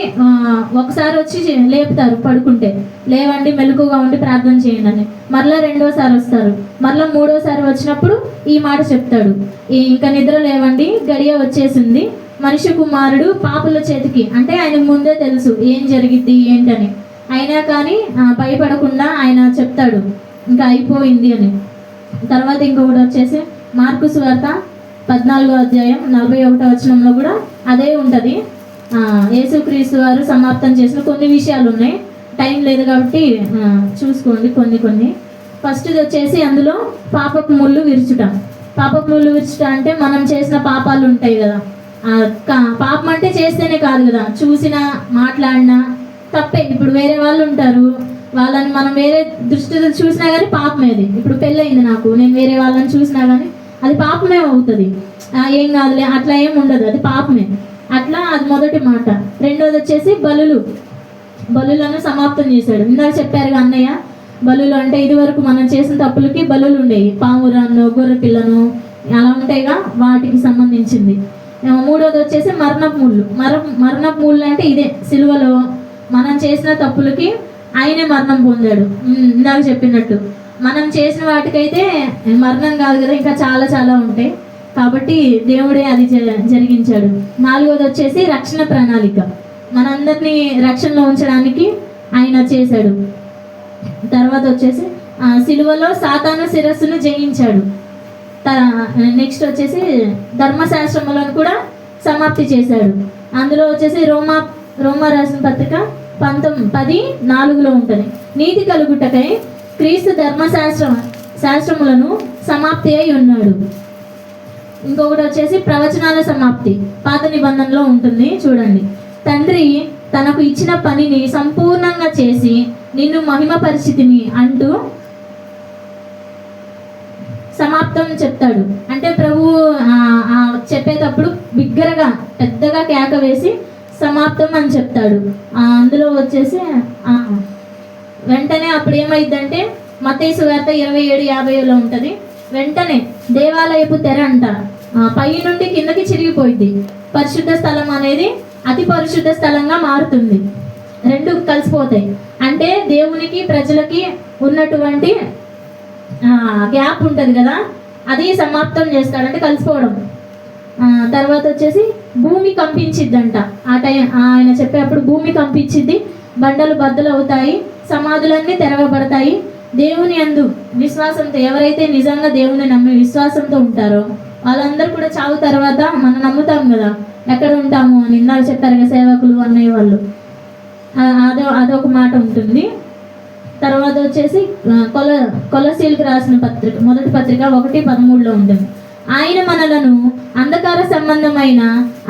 ఒకసారి వచ్చి లేపుతారు పడుకుంటే, లేవండి మెలకుగా ఉండి ప్రార్థన చేయండి అని. మరలా రెండోసారి వస్తారు, మరలా మూడోసారి వచ్చినప్పుడు ఈ మాట చెప్తాడు, ఇంకా నిద్ర లేవండి, గడియ వచ్చేసింది, మనిషి కుమారుడు పాపుల చేతికి. అంటే ఆయనకు ముందే తెలుసు ఏం జరిగిద్ది ఏంటని. అయినా కానీ భయపడకుండా ఆయన చెప్తాడు ఇంకా అయిపోయింది అని. తర్వాత ఇంకొకటి వచ్చేసి మార్కు సువార్త 14వ అధ్యాయం 41వ వచనంలో కూడా అదే ఉంటుంది. యేసుక్రీస్తు వారు సమాప్తం చేసిన కొన్ని విషయాలు ఉన్నాయి, టైం లేదు కాబట్టి చూసుకోండి కొన్ని. ఫస్ట్ వచ్చేసి అందులో పాపపు ముళ్ళు విరుచుట. పాపపు ముళ్ళు విరుచుట అంటే మనం చేసిన పాపాలు ఉంటాయి కదా. పాపం అంటే చేస్తేనే కాదు కదా, చూసినా మాట్లాడినా తప్పే. ఇప్పుడు వేరే వాళ్ళు ఉంటారు, వాళ్ళని మనం వేరే దృష్టితో చూసినా కానీ పాపమేది. ఇప్పుడు పెళ్ళయింది నాకు, నేను వేరే వాళ్ళని చూసినా కానీ అది పాపమే అవుతుంది. ఏం కాదులే అట్లా ఏం ఉండదు, అది పాపమే. అట్లా అది మొదటి మాట. రెండోది వచ్చేసి బలులను సమాప్తం చేశాడు. ఇందాక చెప్పారుగా అన్నయ్య, బలులు అంటే ఇది వరకు మనం చేసిన తప్పులకి బలులు ఉండేవి, పావురాను, గొర్రె పిల్లను అలా ఉంటాయిగా, వాటికి సంబంధించింది. మూడోది వచ్చేసి మరణపు ముళ్ళు అంటే ఇదే, సిలువలో మనం చేసిన తప్పులకి ఆయనే మరణం పొందాడు. ఇందాక చెప్పినట్టు మనం చేసిన వాటికైతే మరణం కాదు కదా, ఇంకా చాలా ఉంటాయి కాబట్టి దేవుడే అది జరిగించాడు. నాలుగోది వచ్చేసి రక్షణ ప్రణాళిక, మనందరినీ రక్షణలో ఉంచడానికి ఆయన చేశాడు. తర్వాత వచ్చేసి సిలువలో సాతాను శిరస్సును జయించాడు. నెక్స్ట్ వచ్చేసి ధర్మశాస్త్రములను కూడా సమాప్తి చేశాడు. అందులో వచ్చేసి రోమా రాసిన పత్రిక 10:4లో ఉంటుంది. నీతి కలుగుటకై క్రీస్తు శాస్త్రములను సమాప్తి అయి ఉన్నాడు. ఇంకొకటి వచ్చేసి ప్రవచనాల సమాప్తి, పాత నిబంధనలో ఉంటుంది. చూడండి, తండ్రి తనకు ఇచ్చిన పనిని సంపూర్ణంగా చేసి నిన్ను మహిమ పరిస్థితిని అంటూ సమాప్తం చెప్తాడు. అంటే ప్రభు చెప్పేటప్పుడు బిగ్గరగా పెద్దగా కేక వేసి సమాప్తం అని చెప్తాడు. అందులో వచ్చేసి వెంటనే అప్పుడు ఏమైందంటే మత్తయి సువార్త 27:50లో ఉంటుంది. వెంటనే దేవాలయపు తెర అంట పై నుండి కిందకి చిరిగిపోయింది. పరిశుద్ధ స్థలం అనేది అతి పరిశుద్ధ స్థలంగా మారుతుంది. రెండు కలిసిపోతాయి. అంటే దేవునికి ప్రజలకి ఉన్నటువంటి గ్యాప్ ఉంటుంది కదా, అది సమాప్తం చేస్తాడు, అంటే కలిసిపోవడం. తర్వాత వచ్చేసి భూమి కంపించిద్దంట. ఆ టైం ఆయన చెప్పేటప్పుడు భూమి కంపించిద్ది, బండలు బద్దలు అవుతాయి, సమాధులన్నీ తెరవబడతాయి. దేవుని యందు విశ్వాసంతో ఎవరైతే నిజంగా దేవుని నమ్మి విశ్వాసంతో ఉంటారో వాళ్ళందరూ కూడా చావు తర్వాత మనం నమ్ముతాం కదా ఎక్కడ ఉంటాము అని ఇందాక చెప్పారు కదా సేవకులు అన్నయ్య వాళ్ళు, అదొక మాట ఉంటుంది. తర్వాత వచ్చేసి కొలసీలకు రాసిన పత్రిక, మొదటి పత్రిక 1:13లో ఉంటుంది. ఆయన మనలను అంధకార సంబంధమైన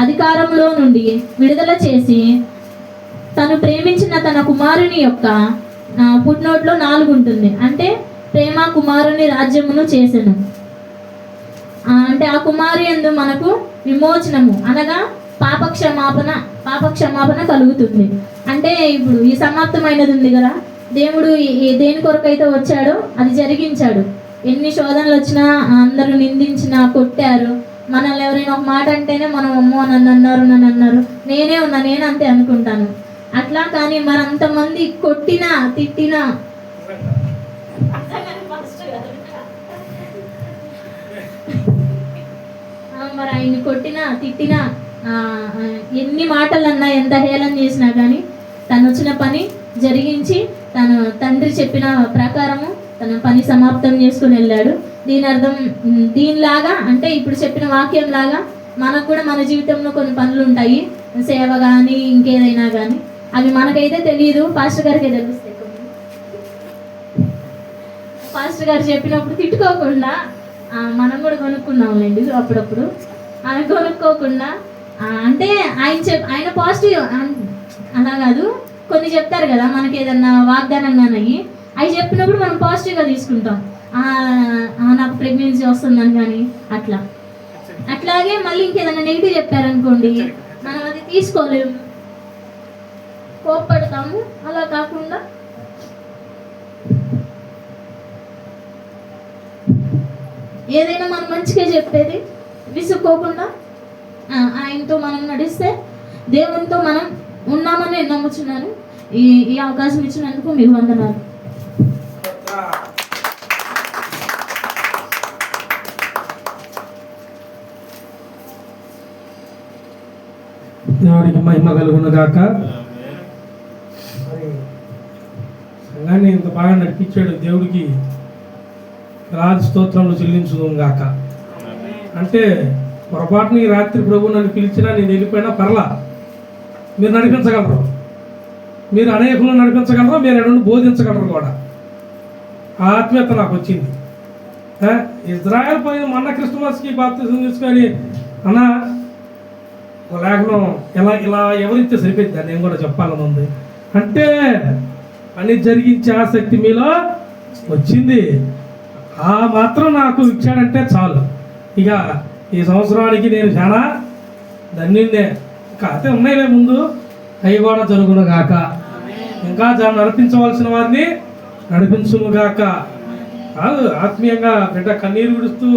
అధికారంలో నుండి విడుదల చేసి తను ప్రేమించిన తన కుమారుని యొక్క ఫుట్నోట్లో 4 ఉంటుంది. అంటే ప్రేమ కుమారుని రాజ్యమును చేసెను. అంటే ఆ కుమారు యందు మనకు విమోచనము అనగా పాపక్షమాపణ కలుగుతుంది. అంటే ఇప్పుడు ఈ సమాప్తమైనది ఉంది కదా, దేవుడు దేని కొరకు అయితే వచ్చాడో అది జరిగించాడు. ఎన్ని శోధనలు వచ్చినా అందరూ నిందించినా కొట్టారు, మనల్ని ఎవరైనా ఒక మాట అంటేనే మనం అమ్మో నన్ను అన్నారు, నేనే ఉన్నా, నేను అంతే అనుకుంటాను అట్లా. కానీ మరి అంతమంది కొట్టినా తిట్టినా మరి ఆయన్ని కొట్టినా తిట్టినా ఎన్ని మాటలు అన్నా ఎంత హేళన చేసినా కానీ తను వచ్చిన పని జరిగించి తన తండ్రి చెప్పిన ప్రకారము తన పని సమాప్తం చేసుకుని వెళ్ళాడు. దీని అర్థం దీనిలాగా అంటే ఇప్పుడు చెప్పిన వాక్యం లాగా మనకు కూడా మన జీవితంలో కొన్ని పనులు ఉంటాయి, సేవ కానీ ఇంకేదైనా కానీ. అవి మనకైతే తెలియదు, పాస్టర్ గారికే తెలుస్తాయి. పాస్టర్ గారు చెప్పినప్పుడు తిట్టుకోకుండా మనం కూడా కొనుక్కున్నాంలేండి అప్పుడప్పుడు. అవి కొనుక్కోకుండా అంటే ఆయన పాజిటివ్ అలా కాదు, కొన్ని చెప్తారు కదా మనకి ఏదన్నా వాగ్దానంగానయ్యి అవి చెప్పినప్పుడు మనం పాజిటివ్గా తీసుకుంటాం. నాకు ప్రెగ్నెన్సీ వస్తుందని కానీ అట్లా. అట్లాగే మళ్ళీ ఇంకేదైనా నెగిటివ్ చెప్పారనుకోండి మనం అది తీసుకోలేము, కోప్పడతాము. అలా కాకుండా ఏదైనా మనం మంచిగా చెప్పేది విసుక్కోకుండా ఆయనతో మనం నడిస్తే దేవునితో మనం ఉన్నామని నేను నమ్ముచున్నాను. ఈ అవకాశం ఇచ్చినందుకు మీకు వందనాలు. దేవునికి మహిమ కలుగును గాక. సంఘాన్ని ఇంత బాగా నడిపించాడు దేవుడికి రాజు స్తోత్రంలో చెల్లించుదాం గాక. అంటే పొరపాటుని ఈ రాత్రి ప్రభు నన్ను పిలిచినా నేను వెళ్ళిపోయినా పర్లా, మీరు నడిపించగలరు, మీరు అనేకులను నడిపించగలరు, మీరు ఎన్నో బోధించగలరు కూడా. ఆ ఆత్మీయత నాకు వచ్చింది. ఇజ్రాయెల్ పోయిన మొన్న క్రిస్మస్కి బాప్తిజం తీసుకొని అన్న లేఖనం ఇలా ఎవరిస్తే సరిపోద్ది నేను కూడా చెప్పాలని ఉంది అంటే అని జరిగించే ఆసక్తి మీలో వచ్చింది. ఆ మాత్రం నాకు ఇచ్చాడంటే చాలు. ఇక ఈ సంవత్సరానికి నేను చాలా ధన్యున్నే. కాకపోతే ఉన్నాయిలే ముందు, అవి కూడా జరుగును గాక. ఇంకా నడిపించవలసిన వారిని నడిపించును గాక. కాదు ఆత్మీయంగా బిడ్డ కన్నీరు విడుస్తూ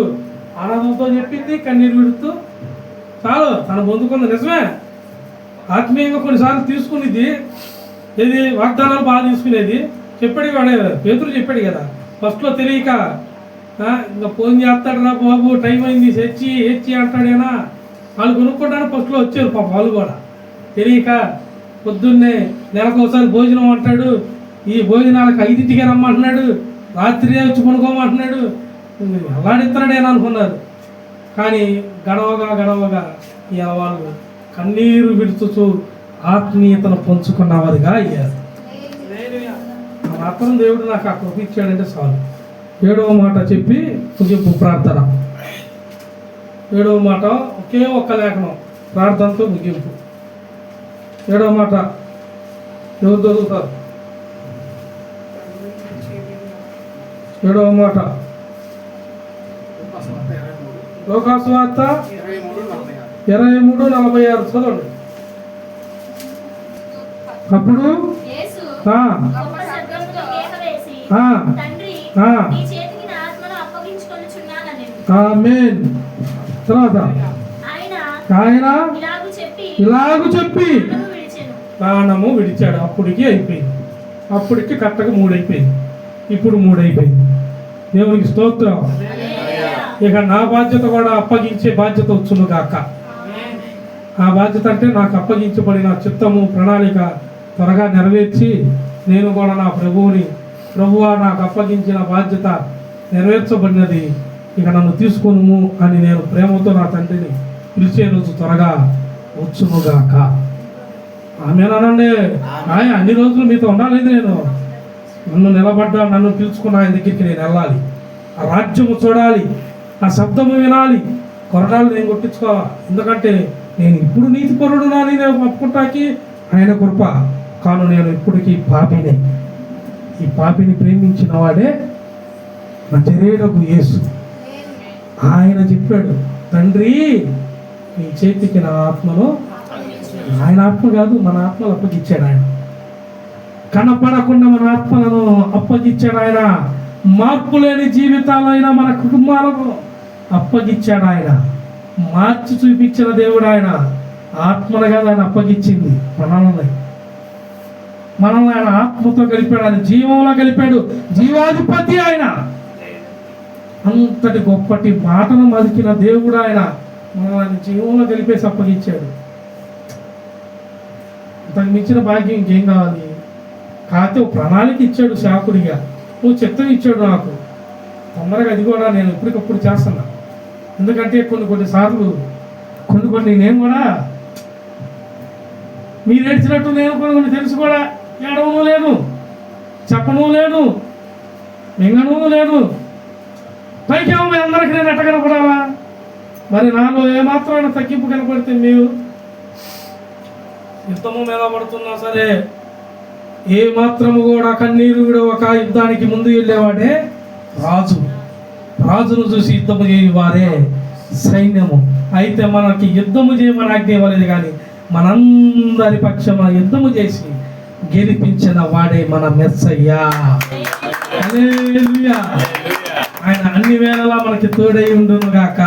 ఆనందంతో చెప్పింది, కన్నీరు విడుస్తూ చాలు తను పొందుకుంది. నిజమే, ఆత్మీయంగా కొన్నిసార్లు తీసుకునేది ఏది వాగ్దానాలు బాగా తీసుకునేది. చెప్పాడు వాడే పేతురు చెప్పాడు కదా ఫస్ట్లో తెలియక, ఇంకా ఫోన్ చేస్తాడు రా బాబు టైం అయింది హెచ్చి అంటాడేనా. వాళ్ళు కొనుక్కోవడానికి ఫస్ట్లో వచ్చారు పాప, వాళ్ళు కూడా తెలియక. పొద్దున్నే నెలకోసారి భోజనం అంటాడు, ఈ భోజనాలకు 5ంటికే రమ్మంటున్నాడు, రాత్రి వచ్చి కొనుక్కోమంటున్నాడు, అలాడిస్తున్నాడేనా అనుకున్నారు. కానీ గడవగా ఇలా వాళ్ళు కన్నీరు విడుచుతూ ఆత్మీయతను పంచుకున్నవారుగా అయ్యారు. మాత్రం దేవుడు నాకు ఆ కృప ఇచ్చాడంటే చాలు. 7వ మాట చెప్పి ముగింపు ప్రార్థన. 7వ మాట ఒకే ఒక్క లేఖనం ప్రార్థనతో ముగింపు. 7వ మాట ఎవరు చదువుతారు? 7వ మాట లోకాసు వార్త 23:46 చదవండి. అప్పుడు ఆమేన్. తర్వాత ఆయన ఇలాగ చెప్పి ప్రాణము విడిచాడు. అప్పటికి అయిపోయింది. అప్పటికి కరెక్ట్గా 3 అయిపోయింది. ఇప్పుడు 3 అయిపోయింది. దేవునికి స్తోత్రం. ఇక నా బాధ్యత కూడా అప్పగించే బాధ్యత వచ్చును గాక. ఆ బాధ్యత అంటే నాకు అప్పగించబడిన చిత్తము ప్రణాళిక త్వరగా నెరవేర్చి నేను కూడా నా ప్రభువా నాకు అప్పగించిన బాధ్యత నెరవేర్చబడినది, ఇక నన్ను తీసుకొనుము అని నేను ప్రేమతో నా తండ్రిని పిలిచే రోజు త్వరగా వచ్చునుగాక. ఆమెనండి. అన్ని రోజులు మీతో ఉండాలి. నేను నన్ను పిలుచుకున్న ఆయన దగ్గరికి నేను వెళ్ళాలి. ఆ రాజ్యము చూడాలి, ఆ శబ్దము వినాలి, కొరడాలు నేను కొట్టించుకోవాలి. ఎందుకంటే నేను ఇప్పుడు నీతిపరుడు నాని నేను ఒప్పుకుంటాకి ఆయన కృప కాను. నేను ఇప్పటికీ పాపిని. ఈ పాపిని ప్రేమించిన వాడే నజరేయుడగు యేసు. ఆయన చెప్పాడు, తండ్రి నీ చేతికి నా ఆత్మను, ఆయన ఆత్మ కాదు మన ఆత్మలు అప్పగించాడు. ఆయన కనపడకుండా మన ఆత్మలను అప్పగించాడు. ఆయన మార్పు లేని జీవితాలైన మన కుటుంబాలకు అప్పగించాడు ఆయన. మార్చి చూపించిన దేవుడు ఆయన. ఆత్మలుగా ఆయన అప్పగించింది మనల్ని ఆయన ఆత్మతో కలిపాడు. ఆయన జీవంలో కలిపాడు. జీవాధిపతి ఆయన. అంతటి గొప్పటి మాటను మలికిన దేవుడు ఆయన మనల్ని జీవంలో కలిపేసి అప్పగించాడు. అంతకు మించిన భాగ్యం ఇంకేం కావాలి? కాకపోతే ఒక ప్రణాళిక ఇచ్చాడు శాకుడిగా. నువ్వు చిత్తం ఇచ్చాడు నాకు. తొందరగా అది కూడా నేను ఎప్పటికప్పుడు చేస్తున్నా. ఎందుకంటే కొన్నిసార్లు కొన్ని నేను కూడా మీరు ఏడ్చినట్టు నేను కొన్ని తెలుసు కూడా ఏడవను లేను, చెప్పను లేను, మింగను లేను. పైకేమో మీ అందరికీ నేను ఎట్ట కనపడాలా? మరి నాలో ఏమాత్రమైన తగ్గింపు కనపడితే మీరు యుద్ధము మీద పడుతున్నా సరే ఏ మాత్రము కూడా కన్నీరు ఒక యుద్ధానికి ముందు వెళ్ళేవాడే రాజును చూసి యుద్ధము చేయవారే సైన్యము. అయితే మనకి యుద్ధము చేయమని ఆజ్ఞ ఇవ్వలేదు, కానీ మనందరి పక్షమున యుద్ధము చేసి గెలిపించిన వాడే మన మెస్సయ్య. హల్లెలూయా. ఆయన అన్ని వేళలా మనకి తోడై ఉండును గాక.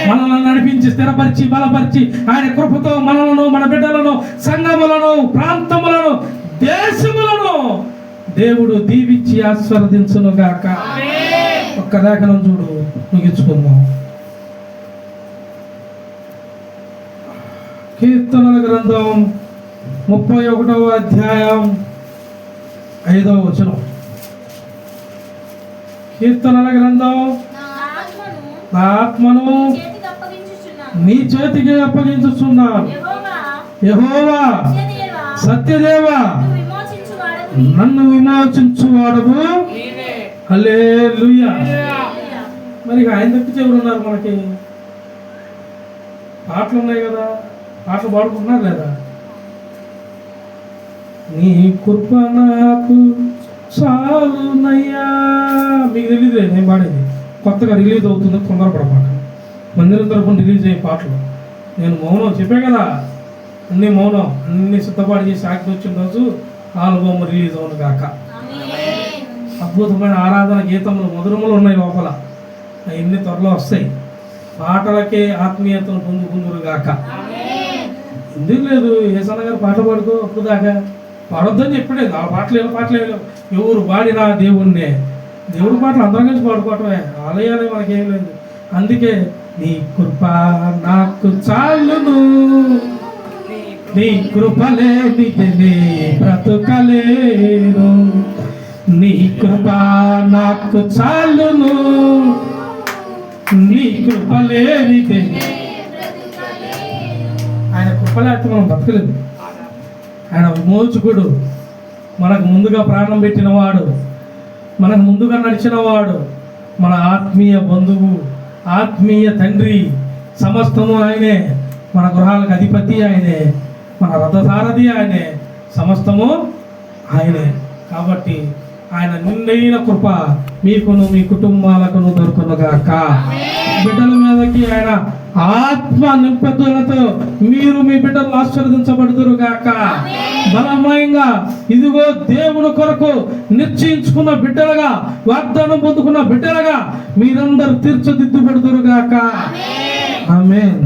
మనల్ని నడిపించి స్థిరపరిచి బలపరిచి ఆయన కృపతో మనలను, మన బిడ్డలను, సంఘములను, ప్రాంతములను, దేశములను దేవుడు దీవించి ఆశీర్వదించును గాక. ఒక్క లేఖనం చూడు, ముగించుకుందాం. కీర్తనల గ్రంథం 31వ అధ్యాయం 5వ వచనం. కీర్తనల గ్రంథం, నా ఆత్మను నీ చేతికి అప్పగించుచున్నాను. యెహోవా సత్యదేవా, నన్ను విమోచించువాడవు. హల్లెలూయా. మరి ఆయన తప్పితే ఎవరు ఉన్నారు? మనకి పాటలు ఉన్నాయి కదా, పాటలు పాడుకుంటున్నారు లేదా? నీ కృప నాకు చాలునయ్యా. మీకు తెలియదు నేను పాడేది, కొత్తగా రిలీజ్ అవుతుంది, తొందరపడమాట. మందిరం తరపున రిలీజ్ అయ్యే పాటలు నేను మౌనం చెప్పే కదా, అన్ని మౌనం, అన్ని సిద్ధపాటు చేసి ఆజ్ఞ వచ్చిన రోజు ఆల్బమ్ రిలీజ్ అవును గాక. అద్భుతమైన ఆరాధన గీతములు, మధురములు ఉన్నాయి లోపల. అవన్నీ త్వరలో వస్తాయి. పాటలకే ఆత్మీయతను పొందుకుందురు గాక. ఎందుకు లేదు? ఏసన్న గారు పాట పాడుకో, అప్పుడు దాకా పాడొద్దని చెప్పలేదు. ఆ పాటలు ఏమో ఎవరు పాడినా దేవుణ్ణే. దేవుడి పాటలు అందరం కలిసి పాడుకోవటమే, ఆలయాలే మనకేం లేదు. అందుకే నీ కృప నాకు చాలును, నీ కృపలేనిదే నీ బ్రతుకలేను, నీ కృప నాకు చాలును, నీ కృపలేనిదే. ఆయన కృపలేకపోతే మనం బతకలేదు. ఆయన విమోచకుడు, మనకు ముందుగా ప్రాణం పెట్టినవాడు, మనకు ముందుగా నడిచినవాడు, మన ఆత్మీయ బంధువు, ఆత్మీయ తండ్రి. సమస్తము ఆయనే. మన గృహాలకు అధిపతి ఆయనే, మన రథసారథి ఆయనే, సమస్తము ఆయనే. కాబట్టి ఆయన నిండైన కృప మీకును మీ కుటుంబాలకును దొరుకునుగాక. బిడ్డల మీదకి ఆయన ఆత్మ నింపెదలతో మీరు మీ బిడ్డలు ఆశీర్వదించబడుదురుగాక. బలమయంగా ఇదిగో దేవుని కొరకు నిశ్చయించుకున్న బిడ్డలుగా, వాగ్దానం పొందుకున్న బిడ్డలుగా మీరందరూ తీర్చిదిద్దుబడుదురుగాక. ఆమేన్.